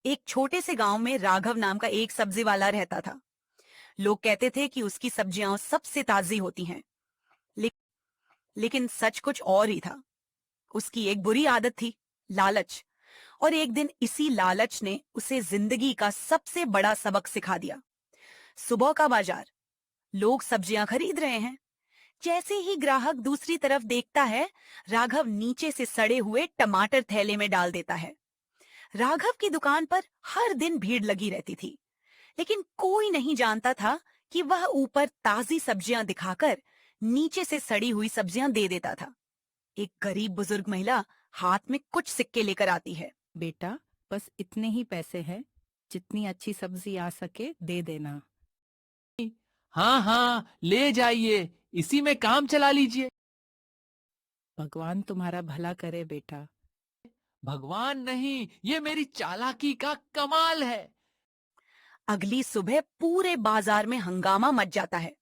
एक छोटे से गांव में राघव नाम का एक सब्जी वाला रहता था। लोग कहते थे कि उसकी सब्जियां सबसे ताजी होती हैं। ले, लेकिन सच कुछ और ही था। उसकी एक बुरी आदत थी, लालच। और एक दिन इसी लालच ने उसे जिंदगी का सबसे बड़ा सबक सिखा दिया। सुबह का बाजार, लोग सब्जियां खरीद रहे हैं। जैसे ही ग्राहक दूसरी तरफ देखता है, राघव नीचे से सड़े हुए टमाटर थैले में डाल देता है। राघव की दुकान पर हर दिन भीड़ लगी रहती थी, लेकिन कोई नहीं जानता था कि वह ऊपर ताजी सब्जियां दिखाकर नीचे से सड़ी हुई सब्जियां दे देता था। एक गरीब बुजुर्ग महिला हाथ में कुछ सिक्के लेकर आती है। बेटा, बस इतने ही पैसे हैं। जितनी अच्छी सब्जी आ सके दे देना। हाँ हाँ, ले जाइए, इसी में काम चला लीजिए। भगवान तुम्हारा भला करे बेटा। भगवान नहीं, ये मेरी चालाकी का कमाल है। अगली सुबह पूरे बाजार में हंगामा मच जाता है।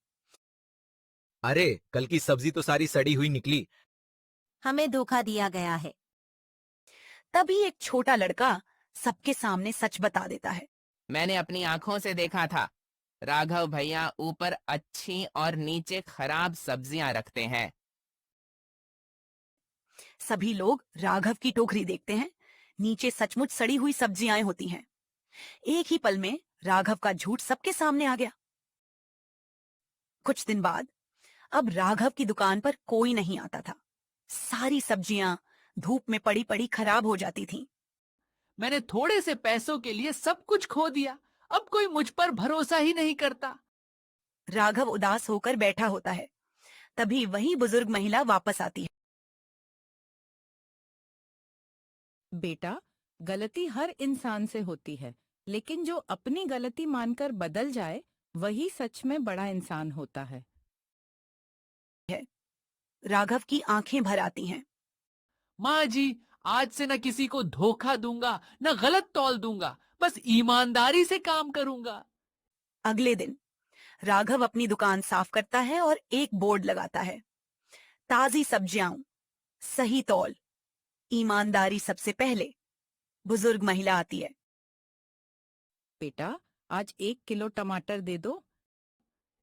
अरे, कल की सब्जी तो सारी सड़ी हुई निकली। हमें धोखा दिया गया है। तभी एक छोटा लड़का सबके सामने सच बता देता है। मैंने अपनी आंखों से देखा था। राघव भैया ऊपर अच्छी और नीचे खराब सब्जियां रखते हैं। सभी लोग राघव की टोकरी देखते हैं। नीचे सचमुच सड़ी हुई सब्जियां होती हैं। एक ही पल में राघव का झूठ सबके सामने आ गया। कुछ दिन बाद अब राघव की दुकान पर कोई नहीं आता था। सारी सब्जियां धूप में पड़ी पड़ी खराब हो जाती थीं। मैंने थोड़े से पैसों के लिए सब कुछ खो दिया। अब कोई मुझ पर भरोसा ही नहीं करता। राघव उदास होकर बैठा होता है। तभी वही बुजुर्ग महिला वापस आती है। बेटा, गलती हर इंसान से होती है, लेकिन जो अपनी गलती मानकर बदल जाए वही सच में बड़ा इंसान होता है। राघव की आंखें भर आती हैं। माँ जी, आज से न किसी को धोखा दूंगा, न गलत तौल दूंगा, बस ईमानदारी से काम करूंगा। अगले दिन राघव अपनी दुकान साफ करता है और एक बोर्ड लगाता है। ताजी सब्जियां, सही तौल, ईमानदारी सबसे पहले। बुजुर्ग महिला आती है। बेटा, आज 1 किलो टमाटर दे दो।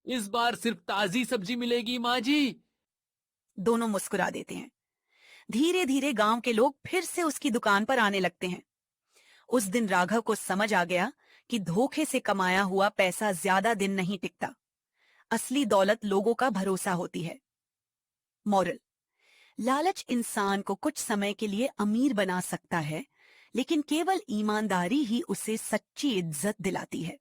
इस बार सिर्फ ताजी सब्जी मिलेगी माँ जी। दोनों मुस्कुरा देते हैं। धीरे धीरे गांव के लोग फिर से उसकी दुकान पर आने लगते हैं। उस दिन राघव को समझ आ गया कि धोखे से कमाया हुआ पैसा ज्यादा दिन नहीं टिकता। असली दौलत लोगों का भरोसा होती है। मॉरल: लालच इंसान को कुछ समय के लिए अमीर बना सकता है, लेकिन केवल ईमानदारी ही उसे सच्ची इज्जत दिलाती है।